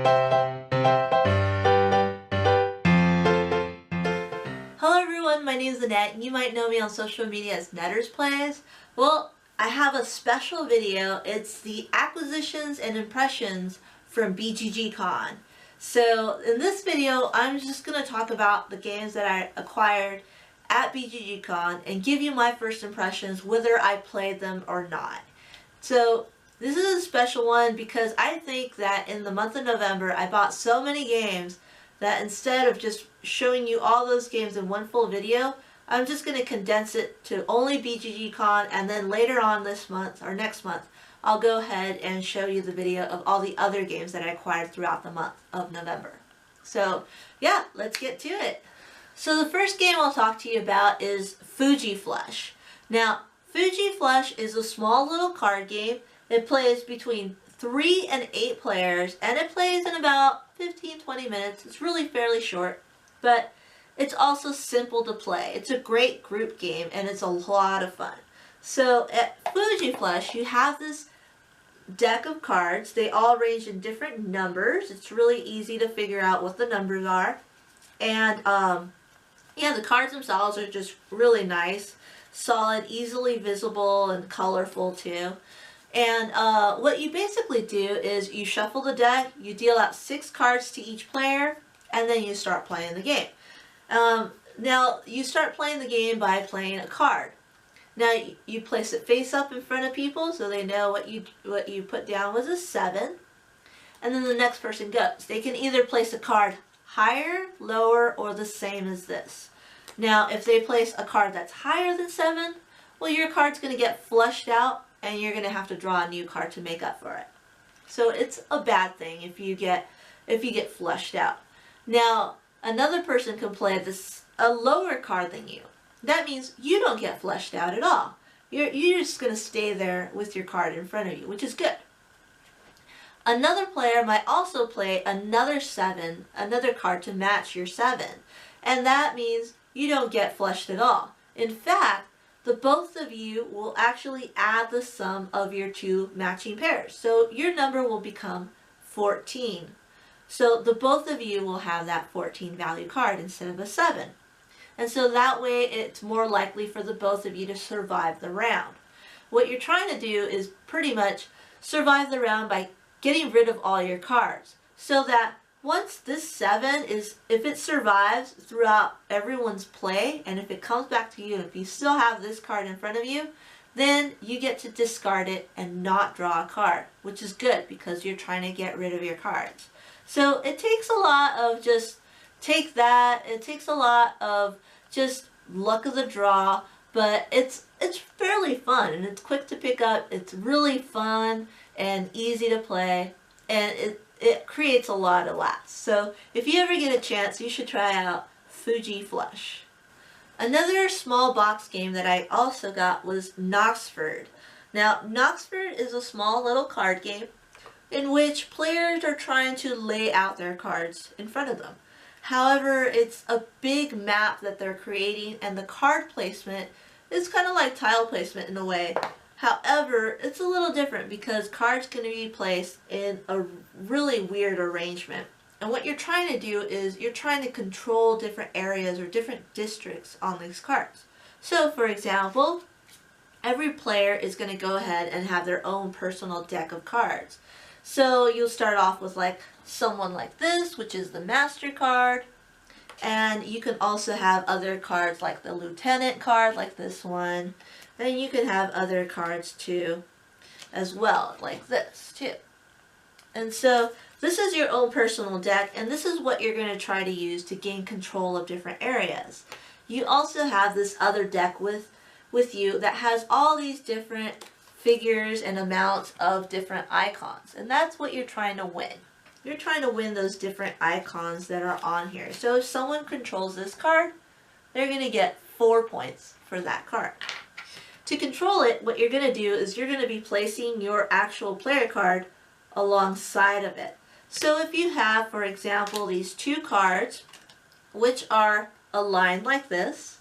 Hello everyone, my name is Annette, and you might know me on social media as Nettersplays. Well, I have a special video. It's the acquisitions and impressions from BGGCon. So in this video, I'm just going to talk about the games that I acquired at BGGCon and give you my first impressions, whether I played them or not. So this is a special one because I think that in the month of November, I bought so many games that instead of just showing you all those games in one full video, I'm just going to condense it to only BGGCon, and then later on this month or next month, I'll go ahead and show you the video of all the other games that I acquired throughout the month of November. So yeah, let's get to it. So the first game I'll talk to you about is Fuji Flush. Now, Fuji Flush is a small little card game. It plays between 3 and 8 players, and it plays in about 15-20 minutes. It's really fairly short, but it's also simple to play. It's a great group game, and it's a lot of fun. So at Fuji Flush, you have this deck of cards. They all range in different numbers. It's really easy to figure out what the numbers are. And yeah, the cards themselves are just really nice, solid, easily visible, and colorful too. And what you basically do is you shuffle the deck, you deal out 6 cards to each player, and then you start playing the game. Now, you start playing the game by playing a card. Now, you place it face up in front of people so they know what you put down was a 7. And then the next person goes. They can either place a card higher, lower, or the same as this. Now, if they place a card that's higher than 7, well, your card's going to get flushed out, and you're going to have to draw a new card to make up for it. So it's a bad thing if you get flushed out. Now, another person can play a lower card than you. That means you don't get flushed out at all. You're just going to stay there with your card in front of you, which is good. Another player might also play another 7, another card to match your 7. And that means you don't get flushed at all. In fact, the both of you will actually add the sum of your 2 matching pairs. So your number will become 14. So the both of you will have that 14 value card instead of a 7. And so that way it's more likely for the both of you to survive the round. What you're trying to do is pretty much survive the round by getting rid of all your cards. So that once this 7 if it survives throughout everyone's play, and if it comes back to you, and if you still have this card in front of you, then you get to discard it and not draw a card, which is good because you're trying to get rid of your cards. So it takes a lot of it takes a lot of just luck of the draw, but it's fairly fun, and it's quick to pick up. It's really fun and easy to play, and it creates a lot of laughs. So if you ever get a chance, you should try out Fuji Flush. Another small box game that I also got was Noxford. Now, Noxford is a small little card game in which players are trying to lay out their cards in front of them. However, it's a big map that they're creating, and the card placement is kind of like tile placement in a way. However, it's a little different because cards can be placed in a really weird arrangement. And what you're trying to do is you're trying to control different areas or different districts on these cards. So, for example, every player is going to go ahead and have their own personal deck of cards. So you'll start off with like someone like this, which is the master card. And you can also have other cards like the lieutenant card, like this one. Then you can have other cards too, as well, like this too. And so this is your own personal deck, and this is what you're going to try to use to gain control of different areas. You also have this other deck with you that has all these different figures and amounts of different icons, and that's what you're trying to win. You're trying to win those different icons that are on here. So if someone controls this card, they're going to get 4 points for that card. To control it, what you're going to do is you're going to be placing your actual player card alongside of it. So if you have, for example, these 2 cards, which are aligned like this,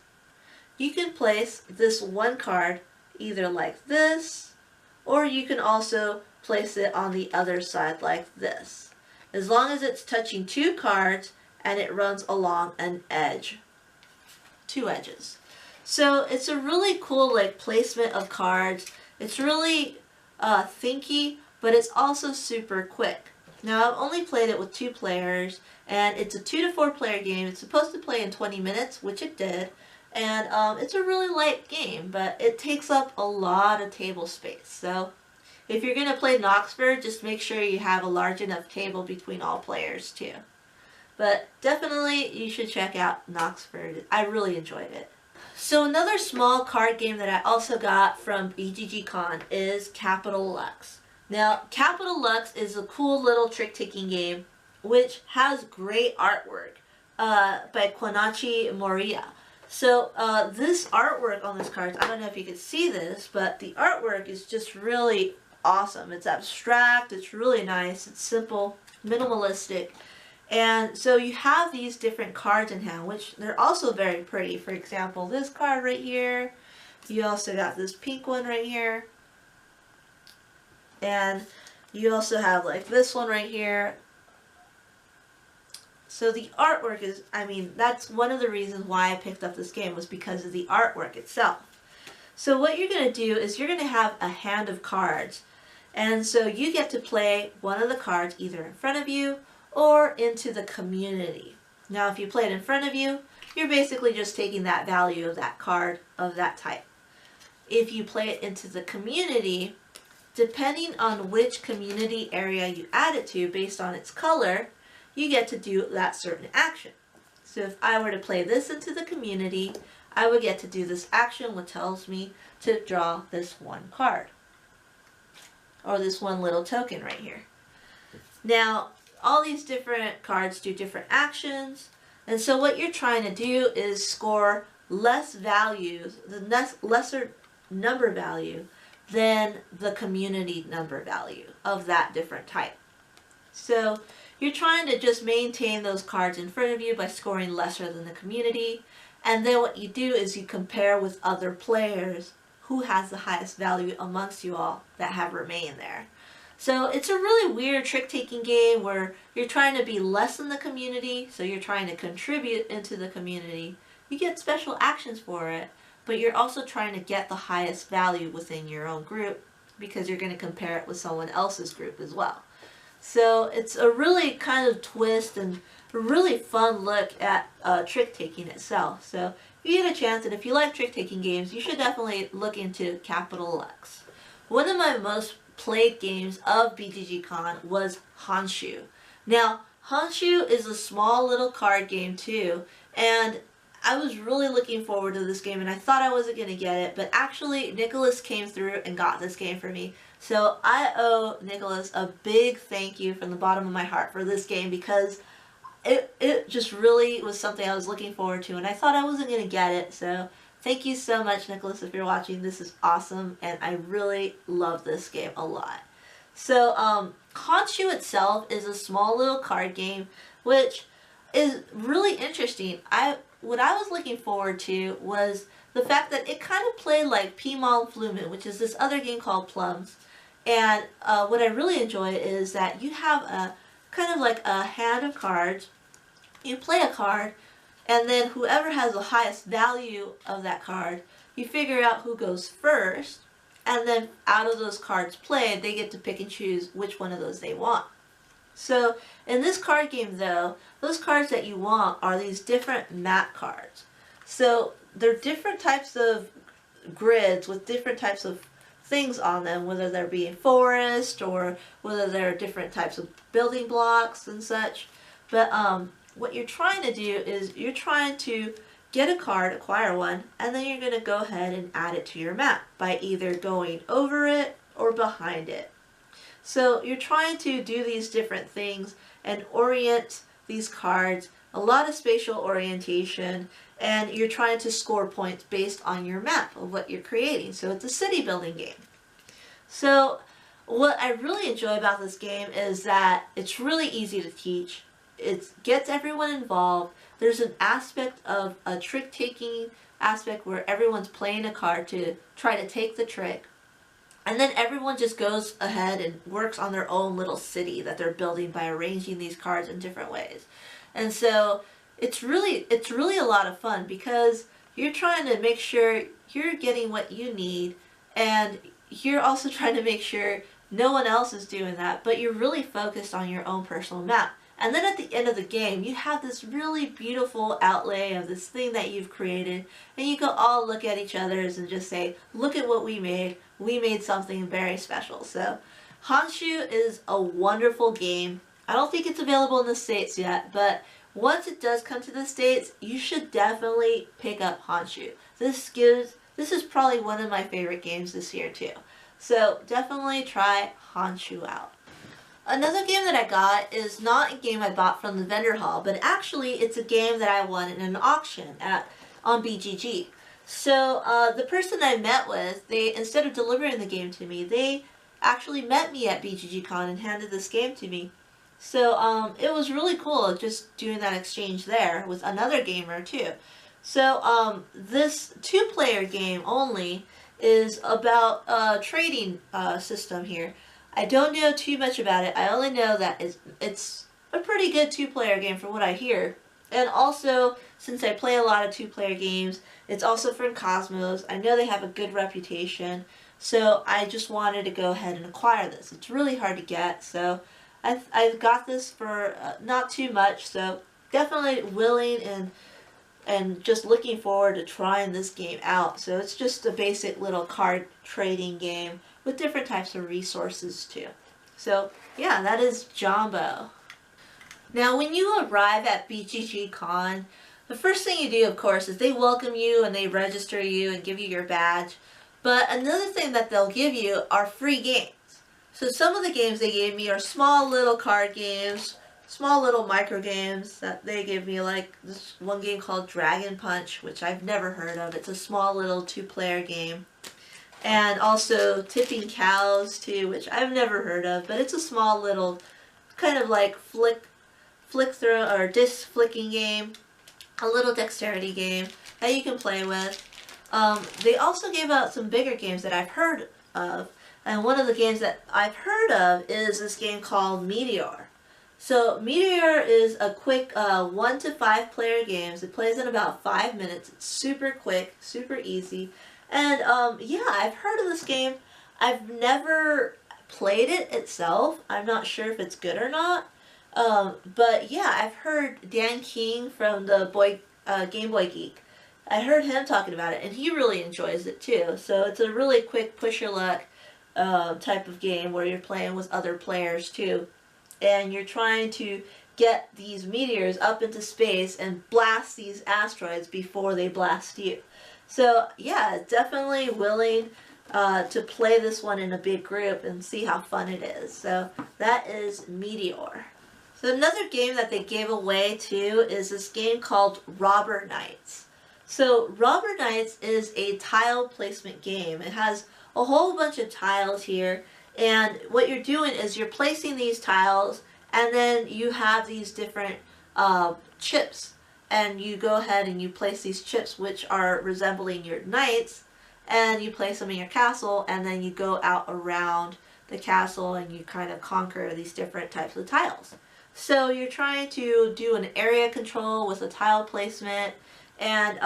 you can place this one card either like this, or you can also place it on the other side like this. as long as it's touching 2 cards and it runs along an edge. 2 edges. So it's a really cool like placement of cards. It's really thinky, but it's also super quick. Now I've only played it with 2 players, and it's a 2 to 4 player game. It's supposed to play in 20 minutes, which it did, and it's a really light game, but it takes up a lot of table space. So if you're going to play Noxford, just make sure you have a large enough table between all players too. But definitely you should check out Noxford. I really enjoyed it. So another small card game that I also got from BGGCon is Capital Lux. Now, Capital Lux is a cool little trick-taking game which has great artwork by Kwanachi Moriya. So this artwork on this card, I don't know if you can see this, but the artwork is just really awesome. It's abstract, it's really nice, it's simple, minimalistic. And so you have these different cards in hand, which they're also very pretty. For example, this card right here. You also got this pink one right here. And you also have like this one right here. So the artwork is, I mean, that's one of the reasons why I picked up this game, was because of the artwork itself. So what you're going to do is you're going to have a hand of cards. And so you get to play one of the cards either in front of you or into the community. Now if you play it in front of you, you're basically just taking that value of that card of that type. If you play it into the community, depending on which community area you add it to based on its color, you get to do that certain action. So if I were to play this into the community, I would get to do this action, which tells me to draw this one card. Or this one little token right here. Now, all these different cards do different actions, and so what you're trying to do is score less values, the lesser number value than the community number value of that different type. So you're trying to just maintain those cards in front of you by scoring lesser than the community, and then what you do is you compare with other players who has the highest value amongst you all that have remained there. So it's a really weird trick-taking game where you're trying to be less than the community, so you're trying to contribute into the community. You get special actions for it, but you're also trying to get the highest value within your own group because you're going to compare it with someone else's group as well. So it's a really kind of twist and a really fun look at trick-taking itself. So if you get a chance, and if you like trick-taking games, you should definitely look into Capital Lux. One of my most played games of BGGCon was Honshu. Now, Honshu is a small little card game too, and I was really looking forward to this game, and I thought I wasn't going to get it, but actually Nicholas came through and got this game for me. So I owe Nicholas a big thank you from the bottom of my heart for this game, because it just really was something I was looking forward to, and I thought I wasn't going to get it. So thank you so much, Nicholas, if you're watching. This is awesome, and I really love this game a lot. So Honshu itself is a small little card game, which is really interesting. What I was looking forward to was the fact that it kind of played like Pimal Flumen, which is this other game called Plums. And what I really enjoy is that you have a kind of like a hand of cards. You play a card, and then whoever has the highest value of that card, you figure out who goes first, and then out of those cards played, they get to pick and choose which one of those they want. So in this card game though, those cards that you want are these different map cards. So they're different types of grids with different types of things on them, whether they're being forest or whether they're different types of building blocks and such. But what you're trying to do is you're trying to get a card, acquire one, and then you're going to go ahead and add it to your map by either going over it or behind it. So you're trying to do these different things and orient these cards, a lot of spatial orientation, and you're trying to score points based on your map of what you're creating. So it's a city building game. So what I really enjoy about this game is that it's really easy to teach. It gets everyone involved. There's an aspect of a trick-taking aspect where everyone's playing a card to try to take the trick. And then everyone just goes ahead and works on their own little city that they're building by arranging these cards in different ways. And so it's really a lot of fun because you're trying to make sure you're getting what you need, and you're also trying to make sure no one else is doing that, but you're really focused on your own personal map. And then at the end of the game, you have this really beautiful outlay of this thing that you've created, and you can all look at each other and just say, look at what we made. We made something very special. So Honshu is a wonderful game. I don't think it's available in the States yet, but once it does come to the States, you should definitely pick up Honshu. This is probably one of my favorite games this year too. So definitely try Honshu out. Another game that I got is not a game I bought from the vendor hall, but actually it's a game that I won in an auction on BGG. So the person I met with, instead of delivering the game to me, they actually met me at BGGCon and handed this game to me. So it was really cool just doing that exchange there with another gamer too. So this two-player game only is about a trading system here. I don't know too much about it. I only know that it's a pretty good two-player game from what I hear. And also, since I play a lot of two-player games, it's also from Cosmos. I know they have a good reputation, so I just wanted to go ahead and acquire this. It's really hard to get, so I've got this for not too much, so definitely willing and just looking forward to trying this game out. So it's just a basic little card trading game with different types of resources too. So yeah, that is Jambo. Now when you arrive at BGGCon, the first thing you do, of course, is they welcome you and they register you and give you your badge. But another thing that they'll give you are free games. So some of the games they gave me are small little card games, small little micro games that they give me, like this one game called Dragon Punch, which I've never heard of. It's a small little two-player game. And also Tipping Cows too, which I've never heard of, but it's a small little kind of like flick throw or disc flicking game, a little dexterity game that you can play with. They also gave out some bigger games that I've heard of, and one of the games that I've heard of is this game called Meteor. So Meteor is a quick 1 to 5 player game. It plays in about 5 minutes. It's super quick, super easy. And yeah, I've heard of this game. I've never played it itself. I'm not sure if it's good or not. But yeah, I've heard Dan King from the Game Boy Geek. I heard him talking about it, and he really enjoys it too. So it's a really quick push your luck type of game where you're playing with other players too. And you're trying to get these meteors up into space and blast these asteroids before they blast you. So yeah, definitely willing to play this one in a big group and see how fun it is. So that is Meteor. So another game that they gave away too is this game called Robber Knights. So Robber Knights is a tile placement game. It has a whole bunch of tiles here, and what you're doing is you're placing these tiles, and then you have these different chips, and you go ahead and you place these chips which are resembling your knights, and you place them in your castle, and then you go out around the castle and you kind of conquer these different types of tiles. So you're trying to do an area control with a tile placement, and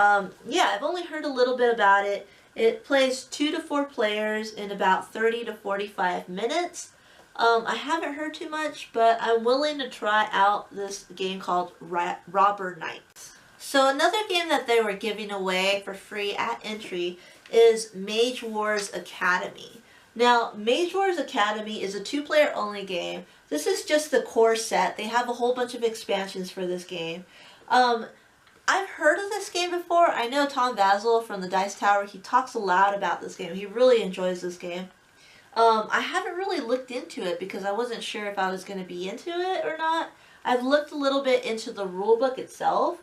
yeah, I've only heard a little bit about it. It plays 2 to 4 players in about 30 to 45 minutes. I haven't heard too much, but I'm willing to try out this game called Robber Knights. So another game that they were giving away for free at entry is Mage Wars Academy. Now, Mage Wars Academy is a 2-player only game. This is just the core set. They have a whole bunch of expansions for this game. I've heard of this game before. I know Tom Basil from the Dice Tower, he talks a lot about this game. He really enjoys this game. I haven't really looked into it because I wasn't sure if I was going to be into it or not. I've looked a little bit into the rulebook itself,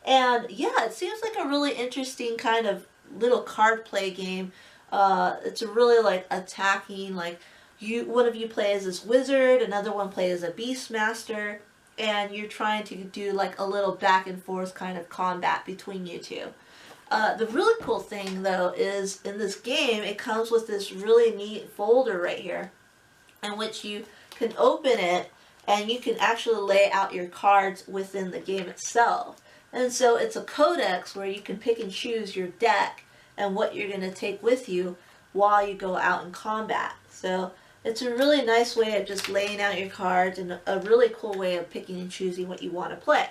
and yeah, it seems like a really interesting kind of little card play game. It's a really like attacking, like one of you plays as this wizard, another one plays as a beastmaster, and you're trying to do like a little back and forth kind of combat between you two. The really cool thing though is in this game it comes with this really neat folder right here in which you can open it and you can actually lay out your cards within the game itself. And so it's a codex where you can pick and choose your deck and what you're going to take with you while you go out in combat. So it's a really nice way of just laying out your cards and a really cool way of picking and choosing what you want to play.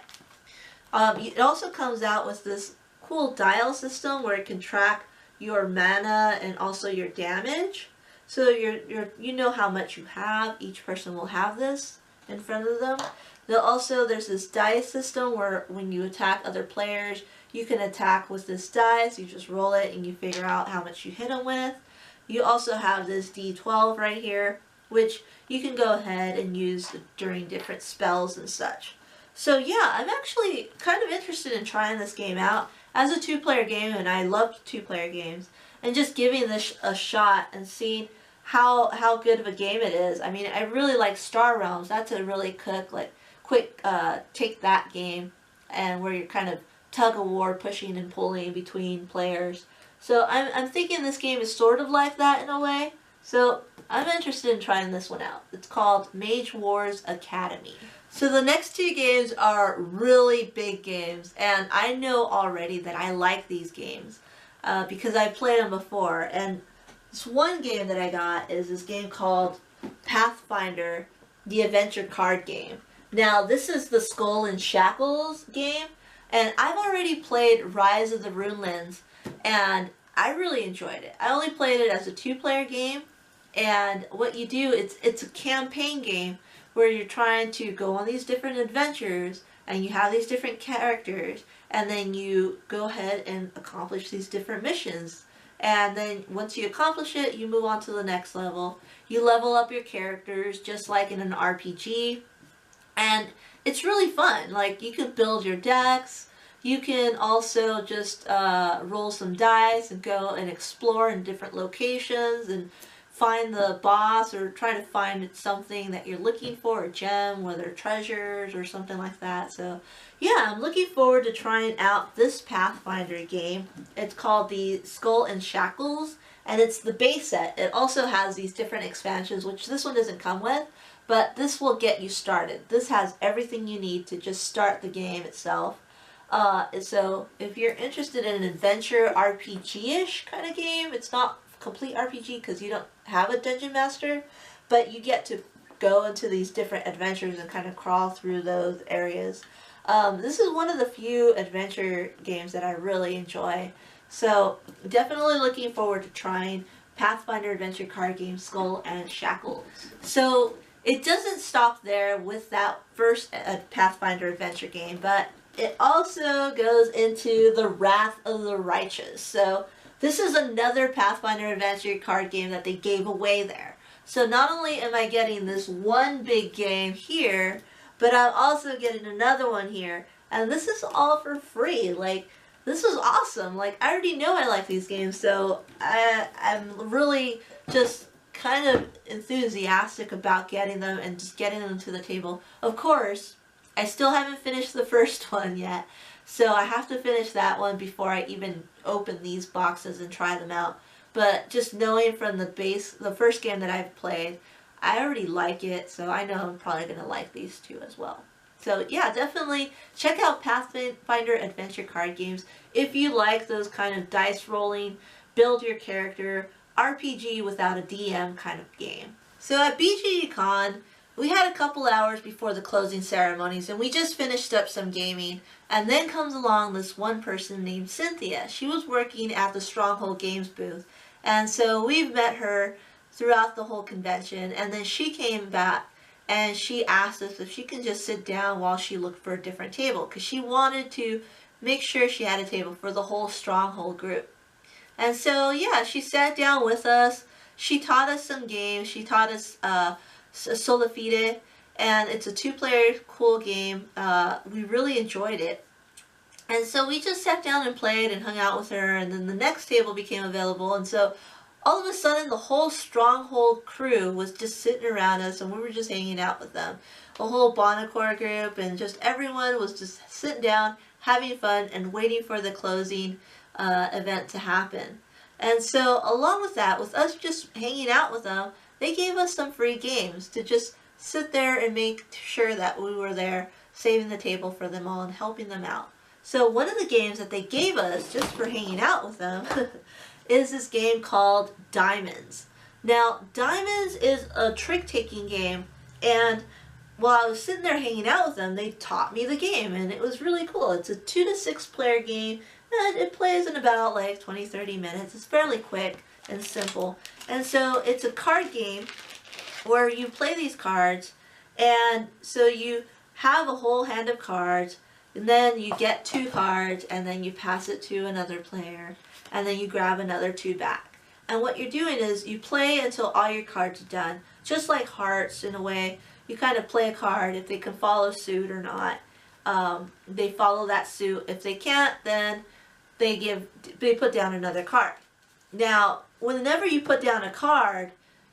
It also comes out with this cool dial system where it can track your mana and also your damage. So you know how much you have. Each person will have this in front of them. There's this dice system where when you attack other players, you can attack with this dice. You just roll it and you figure out how much you hit them with. You also have this D12 right here, which you can go ahead and use during different spells and such. So yeah, I'm actually kind of interested in trying this game out as a two-player game, and I love two-player games, and just giving this a shot and seeing how good of a game it is. I mean, I really like Star Realms. That's a really quick take that game, and where you're kind of tug of war, pushing and pulling between players. So I'm thinking this game is sort of like that in a way. So I'm interested in trying this one out. It's called Mage Wars Academy. So the next two games are really big games, and I know already that I like these games because I've played them before. And this one game that I got is this game called Pathfinder, the adventure card game. Now this is the Skull and Shackles game, and I've already played Rise of the Runelands, and I really enjoyed it. I only played it as a two-player game, and what you do, it's a campaign game where you're trying to go on these different adventures, and you have these different characters, and then you go ahead and accomplish these different missions. And then once you accomplish it, you move on to the next level. You level up your characters just like in an RPG, and it's really fun. Like, you can build your decks. You can also just roll some dice and go and explore in different locations and find the boss, or try to find something that you're looking for, a gem, whether treasures or something like that. So yeah, I'm looking forward to trying out this Pathfinder game. It's called the Skull and Shackles, and it's the base set. It also has these different expansions, which this one doesn't come with, but this will get you started. This has everything you need to just start the game itself. So if you're interested in an adventure RPG-ish kind of game, it's not complete RPG because you don't have a dungeon master, but you get to go into these different adventures and kind of crawl through those areas. This is one of the few adventure games that I really enjoy, so definitely looking forward to trying Pathfinder adventure card game Skull and Shackles. So it doesn't stop there with that first Pathfinder adventure game, but it also goes into the Wrath of the Righteous. So this is another Pathfinder adventure card game that they gave away there. So not only am I getting this one big game here, but I'm also getting another one here. And this is all for free. Like, this is awesome. Like, I already know I like these games, so I'm really just kind of enthusiastic about getting them and just getting them to the table. Of course, I still haven't finished the first one yet, so I have to finish that one before I even open these boxes and try them out. But just knowing from the first game that I've played, I already like it, so I know I'm probably going to like these two as well. So yeah, definitely check out Pathfinder adventure card games if you like those kind of dice rolling, build your character, RPG without a DM kind of game. So at BGGCon, we had a couple hours before the closing ceremonies, and we just finished up some gaming, and then comes along this one person named Cynthia. She was working at the Stronghold Games booth, and so we've met her throughout the whole convention, and then she came back and she asked us if she can just sit down while she looked for a different table, because she wanted to make sure she had a table for the whole Stronghold group. And so yeah, she sat down with us, she taught us some games, she taught us Solafide, and it's a two-player cool game. We really enjoyed it, and so we just sat down and played and hung out with her, and then the next table became available, and so all of a sudden the whole Stronghold crew was just sitting around us, and we were just hanging out with them. The whole Bonacor group and just everyone was just sitting down, having fun, and waiting for the closing event to happen. And so along with that, with us just hanging out with them, they gave us some free games to just sit there and make sure that we were there saving the table for them all and helping them out. So one of the games that they gave us just for hanging out with them is this game called Diamonds. Now, Diamonds is a trick-taking game, and while I was sitting there hanging out with them, they taught me the game, and it was really cool. It's a 2 to 6 player game, and it plays in about like 20-30 minutes. It's fairly quick and simple. And so it's a card game where you play these cards, and so you have a whole hand of cards, and then you get 2 cards, and then you pass it to another player, and then you grab another 2 back. And what you're doing is you play until all your cards are done, just like hearts in a way. You kind of play a card if they can follow suit or not. They follow that suit. If they can't, then they put down another card. Now, whenever you put down a card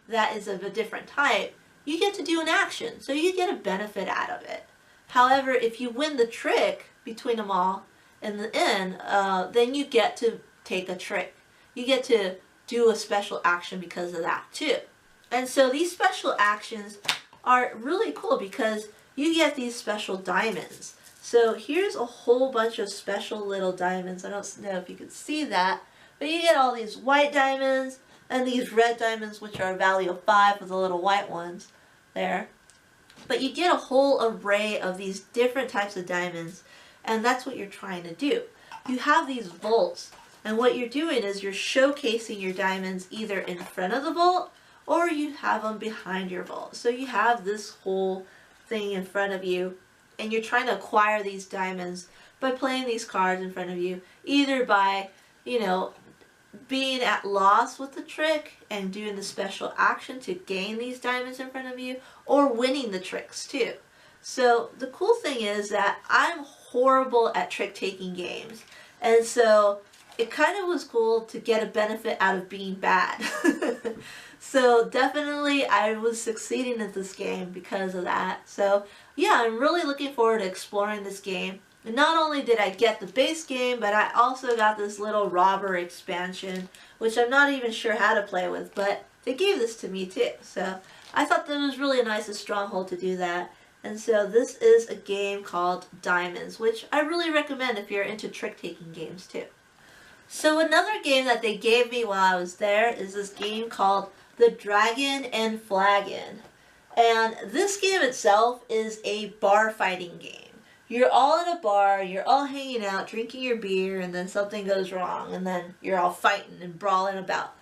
that is of a different type, you get to do an action, so you get a benefit out of it. However, if you win the trick between them all in the end, then you get to take a trick. You get to do a special action because of that too. And so these special actions are really cool because you get these special diamonds. So here's a whole bunch of special little diamonds. I don't know if you can see that, but you get all these white diamonds and these red diamonds, which are a value of 5 with the little white ones there. But you get a whole array of these different types of diamonds, and that's what you're trying to do. You have these vaults, and what you're doing is you're showcasing your diamonds either in front of the vault or you have them behind your vault. So you have this whole thing in front of you, and you're trying to acquire these diamonds by playing these cards in front of you, either by, you know, being at loss with the trick and doing the special action to gain these diamonds in front of you, or winning the tricks too. So the cool thing is that I'm horrible at trick-taking games, and so it kind of was cool to get a benefit out of being bad. So definitely I was succeeding at this game because of that. So yeah, I'm really looking forward to exploring this game. And not only did I get the base game, but I also got this little robber expansion, which I'm not even sure how to play with, but they gave this to me too. So I thought that was really a nice stronghold to do that. And so this is a game called Diamonds, which I really recommend if you're into trick-taking games too. So another game that they gave me while I was there is this game called the Dragon Flagon. And this game itself is a bar fighting game. You're all in a bar, you're all hanging out, drinking your beer, and then something goes wrong, and then you're all fighting and brawling about.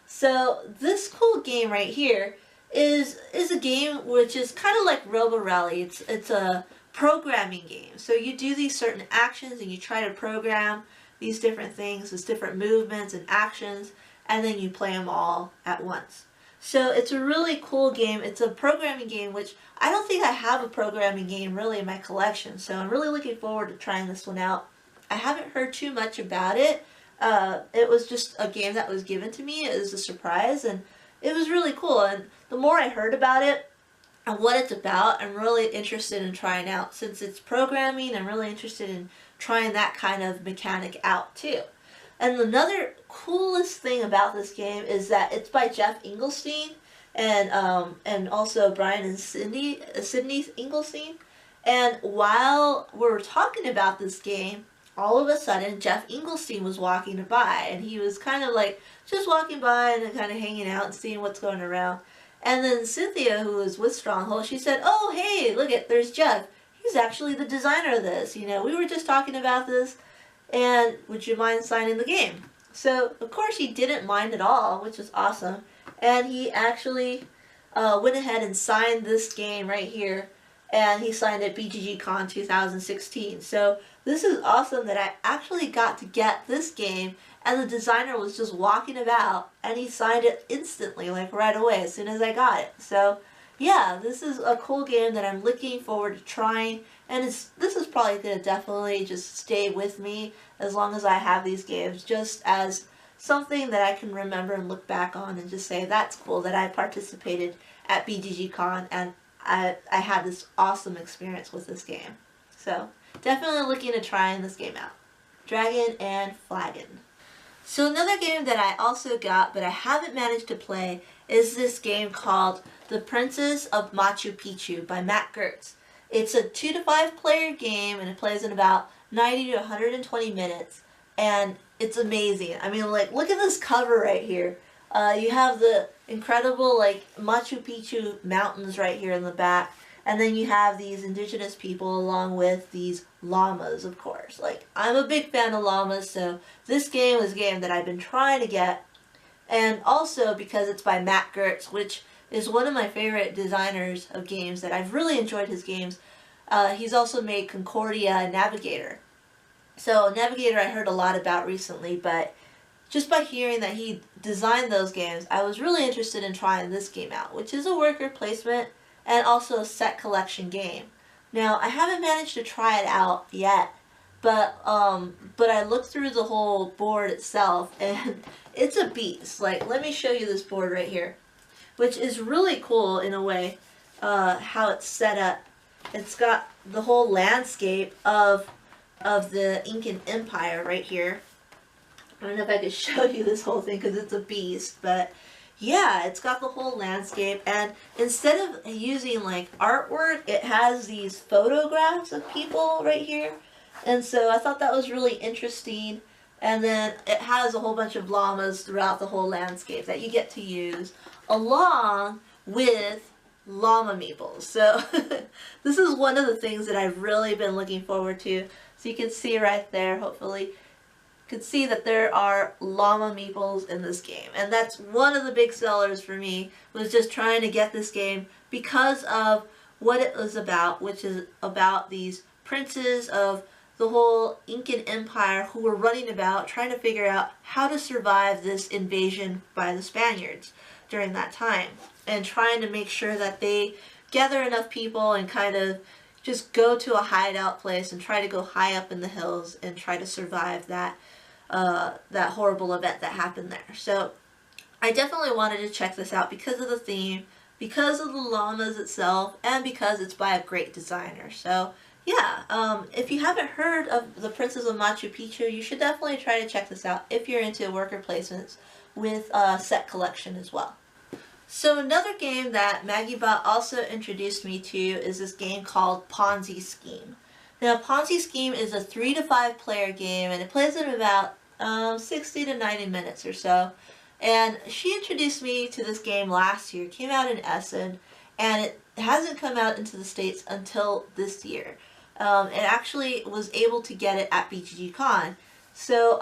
So this cool game right here is a game which is kind of like Robo Rally. It's a programming game. So you do these certain actions and you try to program these different things, these different movements and actions, and then you play them all at once. So it's a really cool game. It's a programming game, which I don't think I have a programming game really in my collection. So I'm really looking forward to trying this one out. I haven't heard too much about it. It was just a game that was given to me as a surprise, and it was really cool. And the more I heard about it and what it's about, I'm really interested in trying out. Since it's programming, I'm really interested in trying that kind of mechanic out too. And another coolest thing about this game is that it's by Jeff Engelstein and also Brian and Sydney Engelstein. And while we were talking about this game, all of a sudden Jeff Engelstein was walking by, and he was kind of like just walking by and kind of hanging out and seeing what's going around. And then Cynthia, who was with Stronghold, she said, "Oh, hey, look at, there's Jeff. He's actually the designer of this. You know, we were just talking about this, and would you mind signing the game?" So, of course, he didn't mind at all, which is awesome. And he actually went ahead and signed this game right here. And he signed it BGGCon 2016. So, this is awesome that I actually got to get this game, and the designer was just walking about, and he signed it instantly, like right away, as soon as I got it. So, yeah, this is a cool game that I'm looking forward to trying, and this is probably going to definitely just stay with me as long as I have these games, just as something that I can remember and look back on and just say, that's cool that I participated at BGGCon and I had this awesome experience with this game. So, definitely looking to trying this game out. Dragon Flagon. So another game that I also got, but I haven't managed to play, is this game called The Princess of Machu Picchu by Matt Gertz. It's a 2 to 5 player game, and it plays in about 90 to 120 minutes, and it's amazing. I mean, like, look at this cover right here. You have the incredible, like, Machu Picchu mountains right here in the back, and then you have these indigenous people along with these llamas, of course. Like, I'm a big fan of llamas, so this game is a game that I've been trying to get. And also because it's by Matt Gertz, which is one of my favorite designers of games, that I've really enjoyed his games. He's also made Concordia and Navigator. So Navigator I heard a lot about recently, but just by hearing that he designed those games, I was really interested in trying this game out, which is a worker placement and also a set collection game. Now, I haven't managed to try it out yet, but I looked through the whole board itself, and it's a beast. Like, let me show you this board right here, which is really cool in a way, how it's set up. It's got the whole landscape of the Incan Empire right here. I don't know if I could show you this whole thing because it's a beast, but yeah, it's got the whole landscape, and instead of using like artwork, it has these photographs of people right here, and so I thought that was really interesting. And then it has a whole bunch of llamas throughout the whole landscape that you get to use, along with llama meeples. So this is one of the things that I've really been looking forward to. So you can see right there, hopefully, could see that there are llama meeples in this game, and that's one of the big sellers for me, was just trying to get this game because of what it was about, which is about these princes of the whole Incan Empire who were running about trying to figure out how to survive this invasion by the Spaniards during that time, and trying to make sure that they gather enough people and kind of just go to a hideout place and try to go high up in the hills and try to survive that horrible event that happened there. So I definitely wanted to check this out because of the theme, because of the llamas itself, and because it's by a great designer. So yeah, if you haven't heard of The Princess of Machu Picchu, you should definitely try to check this out if you're into worker placements with set collection as well. So another game that MaggieBot also introduced me to is this game called Ponzi Scheme. Now, Ponzi Scheme is a 3 to 5 player game, and it plays in about 60 to 90 minutes or so. And she introduced me to this game last year. It came out in Essen, and it hasn't come out into the States until this year. It actually was able to get it at BGGCon. So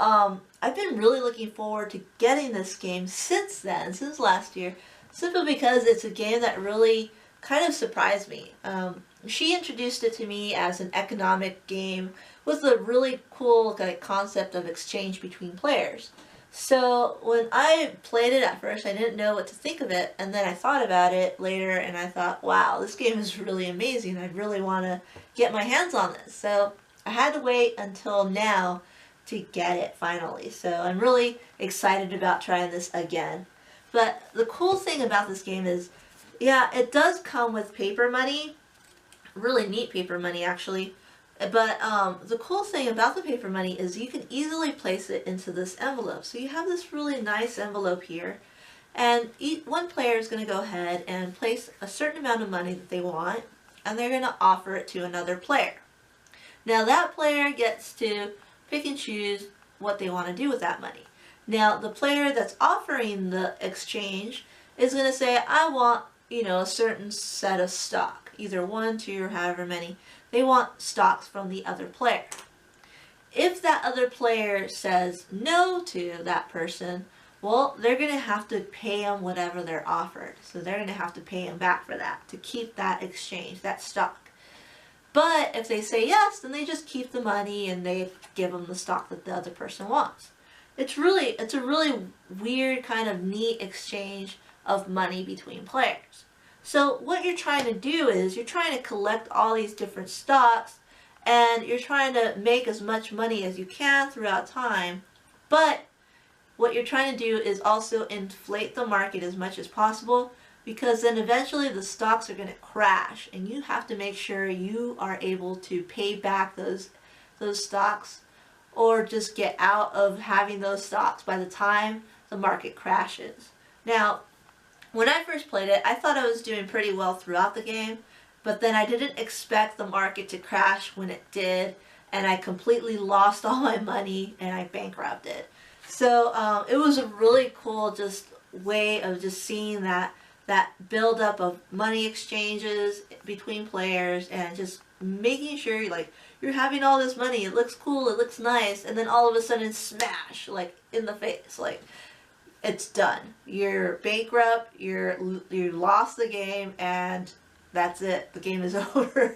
I've been really looking forward to getting this game since then, since last year, simply because it's a game that really kind of surprised me. She introduced it to me as an economic game with a really cool concept of exchange between players. So when I played it at first, I didn't know what to think of it, and then I thought about it later, and I thought, wow, this game is really amazing. I'd really want to get my hands on this. So I had to wait until now to get it finally. So I'm really excited about trying this again. But the cool thing about this game is, yeah, it does come with paper money. Really neat paper money, actually. But the cool thing about the paper money is you can easily place it into this envelope. So you have this really nice envelope here, and one player is going to go ahead and place a certain amount of money that they want, and they're going to offer it to another player. Now that player gets to pick and choose what they want to do with that money. Now the player that's offering the exchange is going to say, I want, a certain set of stock, either 1, 2, or however many. They want stocks from the other player. If that other player says no to that person, well, they're going to have to pay them whatever they're offered. So they're going to have to pay them back for that, to keep that exchange, that stock. But if they say yes, then they just keep the money and they give them the stock that the other person wants. It's a really weird kind of neat exchange of money between players. So what you're trying to do is you're trying to collect all these different stocks, and you're trying to make as much money as you can throughout time, but what you're trying to do is also inflate the market as much as possible, because then eventually the stocks are going to crash, and you have to make sure you are able to pay back those stocks or just get out of having those stocks by the time the market crashes. Now, when I first played it, I thought I was doing pretty well throughout the game, but then I didn't expect the market to crash when it did, and I completely lost all my money and I bankrupted. So it was a really cool just way of just seeing that buildup of money exchanges between players and just making sure you're having all this money, it looks cool, it looks nice, and then all of a sudden smash, like in the face, like it's done. You're bankrupt, you lost the game, and that's it. The game is over.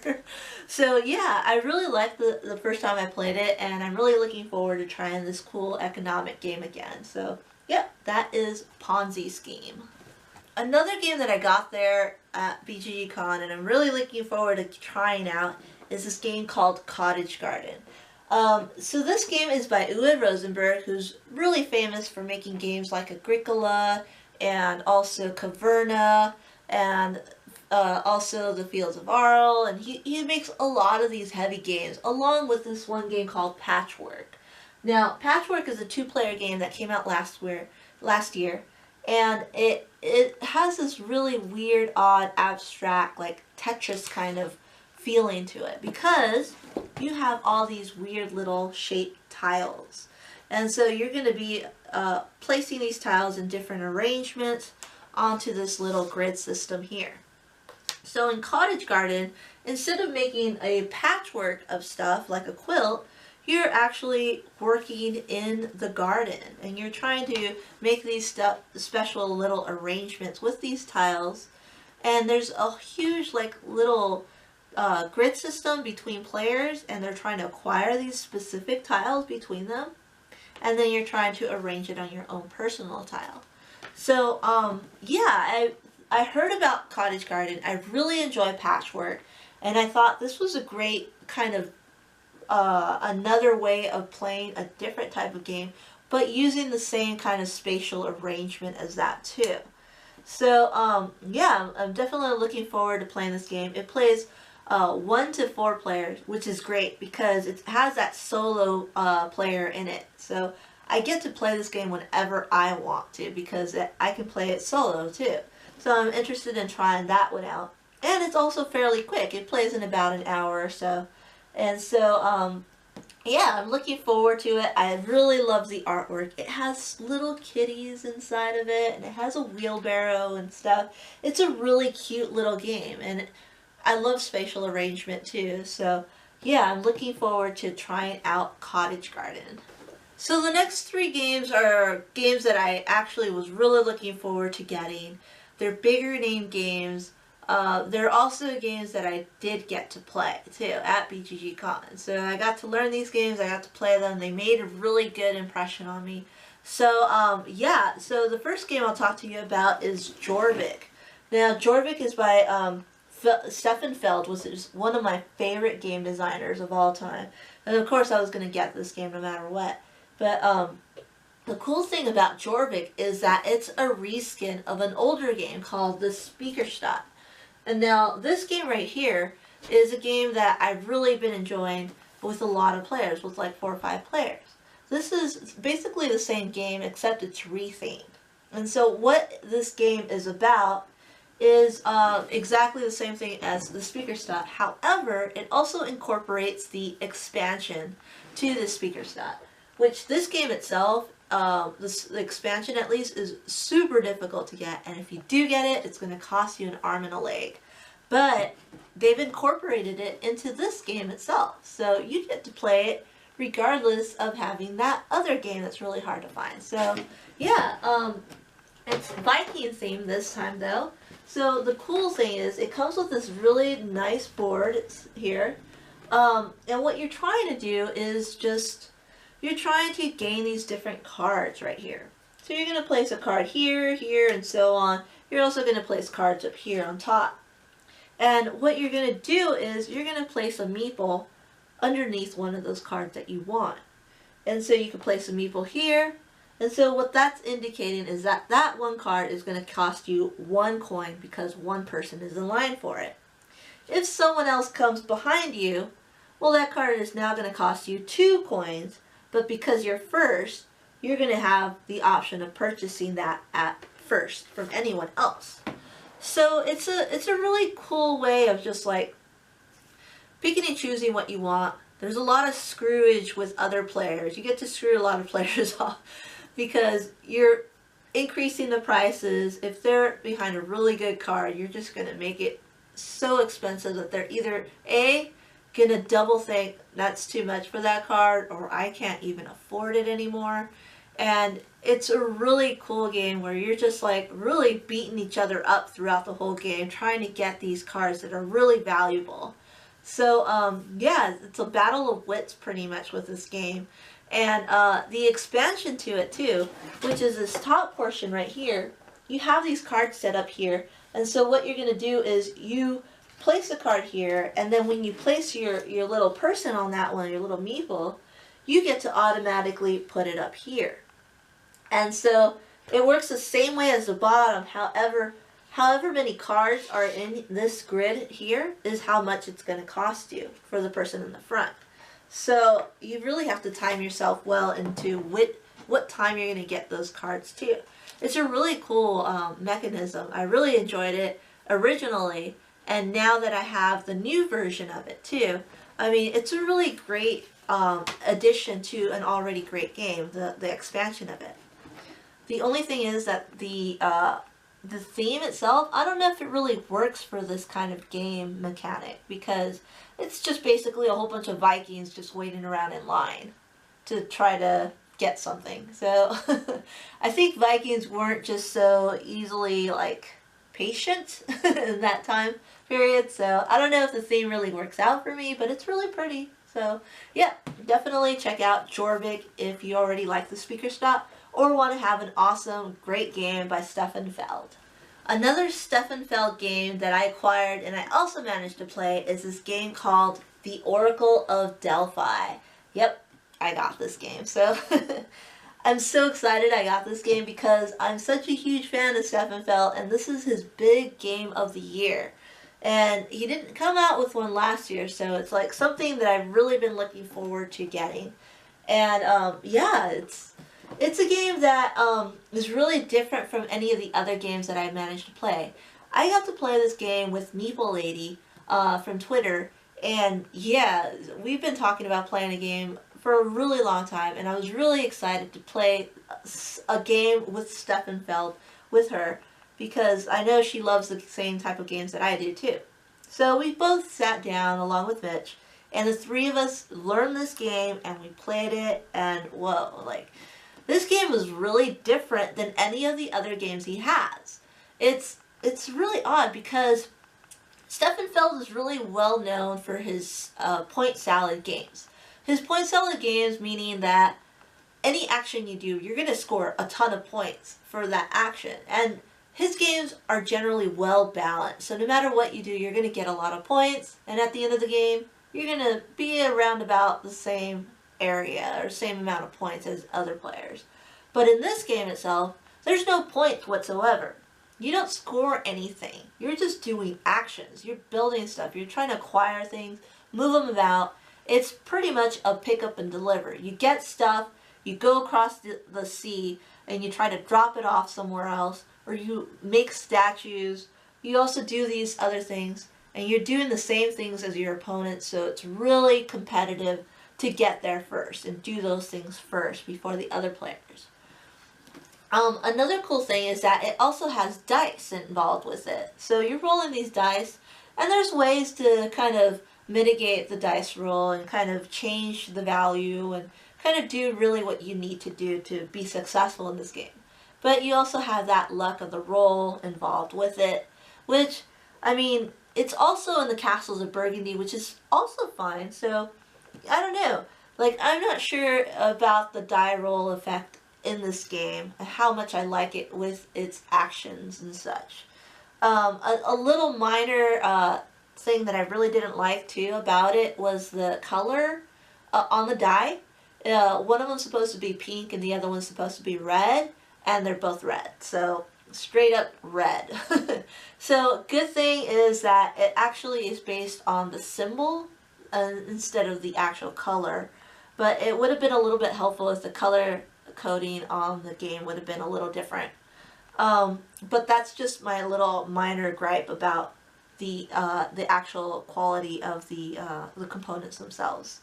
So yeah, I really liked the first time I played it, and I'm really looking forward to trying this cool economic game again. So yeah, that is Ponzi Scheme. Another game that I got there at BGGCon, and I'm really looking forward to trying out, is this game called Cottage Garden. So this game is by Uwe Rosenberg, who's really famous for making games like Agricola and also Caverna and also the Fields of Arle, and he makes a lot of these heavy games, along with this one game called Patchwork. Now, Patchwork is a two-player game that came out last year, and it has this really weird, odd, abstract, like Tetris kind of feeling to it, because you have all these weird little shaped tiles. And so you're going to be placing these tiles in different arrangements onto this little grid system here. So in Cottage Garden, instead of making a patchwork of stuff like a quilt, you're actually working in the garden, and you're trying to make these special little arrangements with these tiles. And there's a huge little grid system between players, and they're trying to acquire these specific tiles between them, and then you're trying to arrange it on your own personal tile. So yeah, I heard about Cottage Garden. I really enjoy Patchwork, and I thought this was a great kind of another way of playing a different type of game, but using the same kind of spatial arrangement as that too. So yeah, I'm definitely looking forward to playing this game. It plays 1 to 4 players, which is great because it has that solo player in it. So I get to play this game whenever I want to, because I can play it solo too. So I'm interested in trying that one out. And it's also fairly quick. It plays in about an hour or so. And so, yeah, I'm looking forward to it. I really love the artwork. It has little kitties inside of it, and it has a wheelbarrow and stuff. It's a really cute little game, and I love spatial arrangement too. So, yeah, I'm looking forward to trying out Cottage Garden. So the next 3 games are games that I actually was really looking forward to getting. They're bigger name games. They're also games that I did get to play too at BGGCon. So I got to learn these games, I got to play them, they made a really good impression on me. So yeah, so the first game I'll talk to you about is Jorvik. Now Jorvik is by Stefan Feld, which is one of my favorite game designers of all time. And of course I was going to get this game no matter what. But the cool thing about Jorvik is that it's a reskin of an older game called the Speakerstadt. And now this game right here is a game that I've really been enjoying with a lot of players, with like 4 or 5 players. This is basically the same game except it's rethemed. And so what this game is about is exactly the same thing as the Speakerstadt. However, it also incorporates the expansion to the Speakerstadt, which this game itself, the expansion at least, is super difficult to get, and if you do get it, it's going to cost you an arm and a leg. But they've incorporated it into this game itself, so you get to play it regardless of having that other game that's really hard to find. So yeah, it's Viking themed this time though. So the cool thing is it comes with this really nice board here, and what you're trying to do is you're trying to gain these different cards right here. So you're going to place a card here, here, and so on. You're also going to place cards up here on top. And what you're going to do is you're going to place a meeple underneath one of those cards that you want. And so you can place a meeple here. And so what that's indicating is that that one card is going to cost you 1 coin because one person is in line for it. If someone else comes behind you, well, that card is now going to cost you 2 coins. but because you're first, you're going to have the option of purchasing that app first from anyone else. So it's a really cool way of just like picking and choosing what you want. There's a lot of screwage with other players. You get to screw a lot of players off because you're increasing the prices. If they're behind a really good card, you're just going to make it so expensive that they're either A, going to double think that's too much for that card, or I can't even afford it anymore. And it's a really cool game where you're just like really beating each other up throughout the whole game, trying to get these cards that are really valuable. So yeah, it's a battle of wits pretty much with this game. And the expansion to it too, which is this top portion right here, you have these cards set up here. And so what you're going to do is you place a card here, and then when you place your little person on that one, your little meeple, you get to automatically put it up here. And so it works the same way as the bottom. However many cards are in this grid here is how much it's going to cost you for the person in the front. So you really have to time yourself well into what time you're going to get those cards too. It's a really cool mechanism. I really enjoyed it originally, and now that I have the new version of it too, I mean, it's a really great addition to an already great game, the expansion of it. The only thing is that the theme itself, I don't know if it really works for this kind of game mechanic, because it's just basically a whole bunch of Vikings just waiting around in line to try to get something. So I think Vikings weren't just so easily like patient in that time period. So I don't know if the theme really works out for me, but it's really pretty. So yeah, definitely check out Jorvik if you already like the speaker stop or want to have an awesome, great game by Stefan Feld. Another Stefan Feld game that I acquired and I also managed to play is this game called The Oracle of Delphi. Yep, I got this game. So I'm so excited I got this game because I'm such a huge fan of Stefan Feld, and this is his big game of the year. And he didn't come out with one last year, so it's like something that I've really been looking forward to getting. And yeah, it's a game that is really different from any of the other games that I managed to play. I got to play this game with Meeple Lady from Twitter, and yeah, we've been talking about playing a game for a really long time, and I was really excited to play a game with Stefan Feld with her, because I know she loves the same type of games that I do too. So we both sat down along with Mitch, and the three of us learned this game, and we played it, and whoa, like, this game was really different than any of the other games he has. It's really odd because Stefan Feld is really well known for his point salad games. His point salad games meaning that any action you do, you're going to score a ton of points for that action. And his games are generally well balanced. So no matter what you do, you're going to get a lot of points. And at the end of the game, you're going to be around about the same area or same amount of points as other players. But in this game itself, there's no points whatsoever. You don't score anything. You're just doing actions. You're building stuff. You're trying to acquire things, move them about. It's pretty much a pick up and deliver. You get stuff, you go across the sea, and you try to drop it off somewhere else, or you make statues. You also do these other things, and you're doing the same things as your opponent, so it's really competitive to get there first and do those things first before the other players. Another cool thing is that it also has dice involved with it. So you're rolling these dice, and there's ways to kind of mitigate the dice roll and kind of change the value and kind of do really what you need to do to be successful in this game. But you also have that luck of the roll involved with it, which, I mean, it's also in the Castles of Burgundy, which is also fine. So I don't know. Like, I'm not sure about the die roll effect in this game and how much I like it with its actions and such. A little minor thing that I really didn't like too about it was the color on the die. One of them's supposed to be pink and the other one's supposed to be red, and they're both red. So straight up red. So good thing is that it actually is based on the symbol instead of the actual color. but it would have been a little bit helpful if the color coding on the game would have been a little different. But that's just my little minor gripe about the actual quality of the components themselves.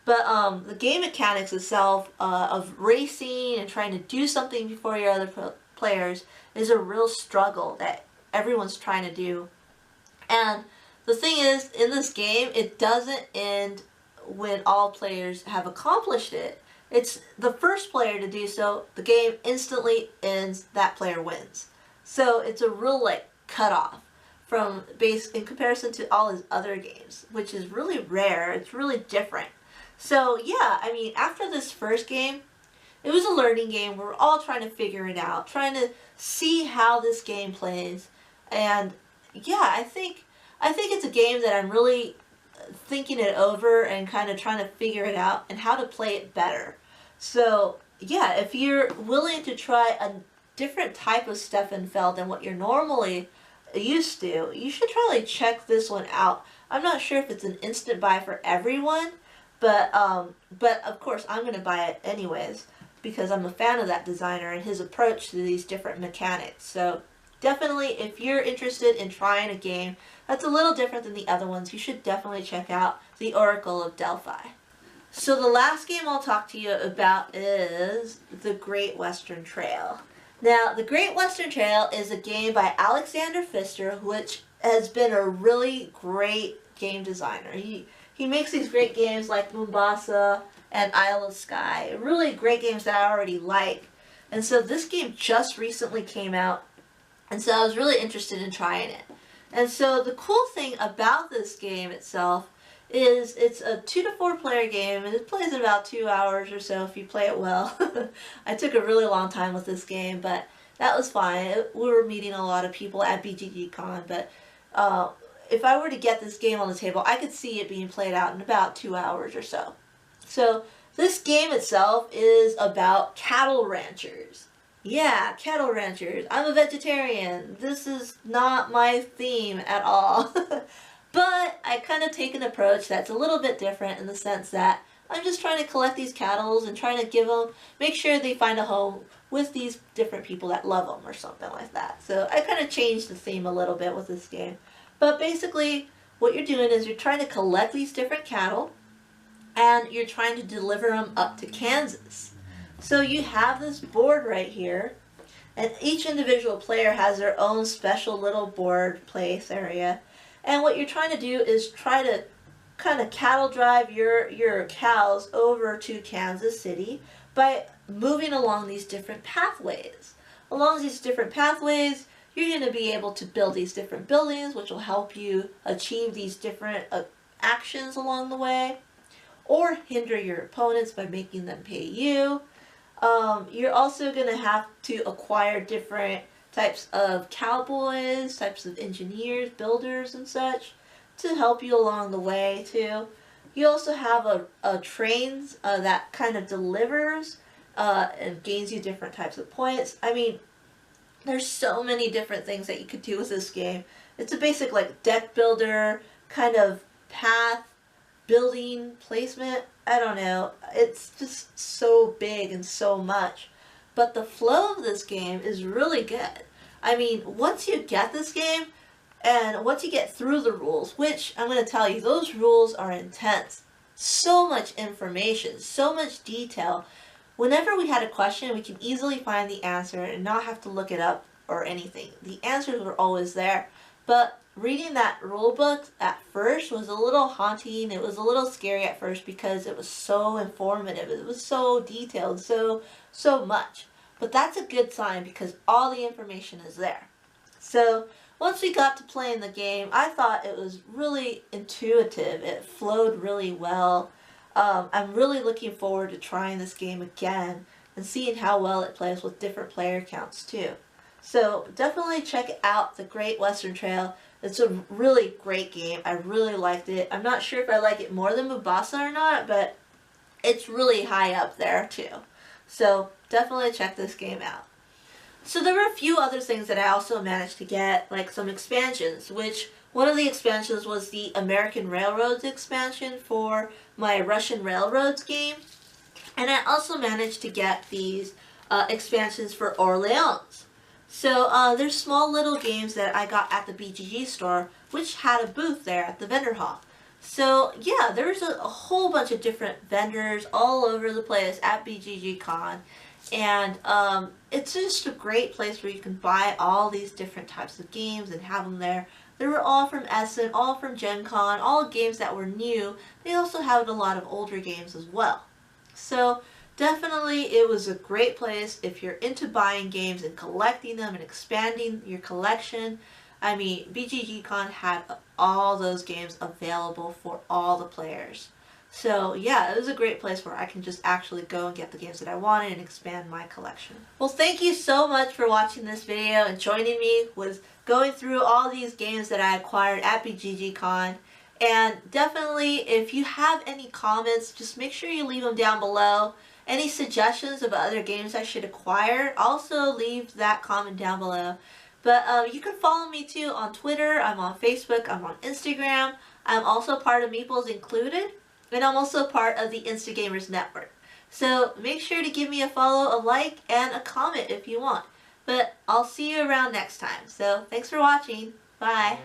But the game mechanics itself of racing and trying to do something before your other players is a real struggle that everyone's trying to do. And the thing is, in this game, it doesn't end when all players have accomplished it. It's the first player to do so, the game instantly ends, that player wins. So it's a real like cutoff from base in comparison to all his other games, which is really rare. It's really different. So yeah, I mean, after this first game, it was a learning game. We're all trying to figure it out, trying to see how this game plays. And yeah, I think it's a game that I'm really thinking it over and kind of trying to figure it out and how to play it better. So yeah, if you're willing to try a different type of Steffenfeld than what you're normally used to, you should probably check this one out. I'm not sure if it's an instant buy for everyone, but of course I'm going to buy it anyways because I'm a fan of that designer and his approach to these different mechanics. So definitely, if you're interested in trying a game that's a little different than the other ones, you should definitely check out the Oracle of Delphi. So the last game I'll talk to you about is the Great Western Trail. Now, the Great Western Trail is a game by Alexander Pfister, which has been a really great game designer. He makes these great games like Mombasa and Isle of Skye, really great games that I already like. And so this game just recently came out, and so I was really interested in trying it. And so the cool thing about this game itself is it's a 2 to 4 player game, and it plays in about 2 hours or so if you play it well. I took a really long time with this game, but that was fine. We were meeting a lot of people at BGGCon, but if I were to get this game on the table, I could see it being played out in about 2 hours or so. So this game itself is about cattle ranchers. Yeah, cattle ranchers. I'm a vegetarian. This is not my theme at all. But I kind of take an approach that's a little bit different in the sense that I'm just trying to collect these cattle and trying to make sure they find a home with these different people that love them or something like that. So I kind of changed the theme a little bit with this game. But basically, what you're doing is you're trying to collect these different cattle and you're trying to deliver them up to Kansas. So you have this board right here, and each individual player has their own special little board place area. And what you're trying to do is try to kind of cattle drive your cows over to Kansas City by moving along these different pathways. Along these different pathways, you're going to be able to build these different buildings, which will help you achieve these different actions along the way, or hinder your opponents by making them pay you. You're also going to have to acquire different types of cowboys, types of engineers, builders, and such to help you along the way too. You also have a trains that kind of delivers and gains you different types of points. I mean, there's so many different things that you could do with this game. It's a basic like deck builder, kind of path, building, placement. I don't know. It's just so big and so much. But the flow of this game is really good. I mean, once you get this game, and once you get through the rules, which I'm going to tell you, those rules are intense. So much information, so much detail. Whenever we had a question, we can easily find the answer and not have to look it up or anything. The answers were always there. But reading that rule book at first was a little haunting. It was a little scary at first because it was so informative. It was so detailed, so much. But that's a good sign because all the information is there. So once we got to playing the game, I thought it was really intuitive. It flowed really well. I'm really looking forward to trying this game again and seeing how well it plays with different player counts too. So definitely check out the Great Western Trail. It's a really great game. I really liked it. I'm not sure if I like it more than Mombasa or not, but it's really high up there too. So definitely check this game out. So there were a few other things that I also managed to get, like some expansions, which one of the expansions was the American Railroads expansion for my Russian Railroads game. And I also managed to get these expansions for Orleans. So there's small little games that I got at the BGG store, which had a booth there at the vendor hall. So yeah, there's a whole bunch of different vendors all over the place at BGGCon. And it's just a great place where you can buy all these different types of games and have them there. They were all from Essen, all from Gen Con, all games that were new. They also had a lot of older games as well. So definitely it was a great place if you're into buying games and collecting them and expanding your collection. I mean, BGGCon had all those games available for all the players. So yeah, it was a great place where I can just actually go and get the games that I wanted and expand my collection. Well, thank you so much for watching this video and joining me with going through all these games that I acquired at BGGCon. And definitely, if you have any comments, just make sure you leave them down below. Any suggestions of other games I should acquire, also leave that comment down below. But you can follow me too on Twitter, I'm on Facebook, I'm on Instagram. I'm also part of Meeples Included. And I'm also part of the Instagamers Network. So make sure to give me a follow, a like, and a comment if you want. But I'll see you around next time. So thanks for watching. Bye.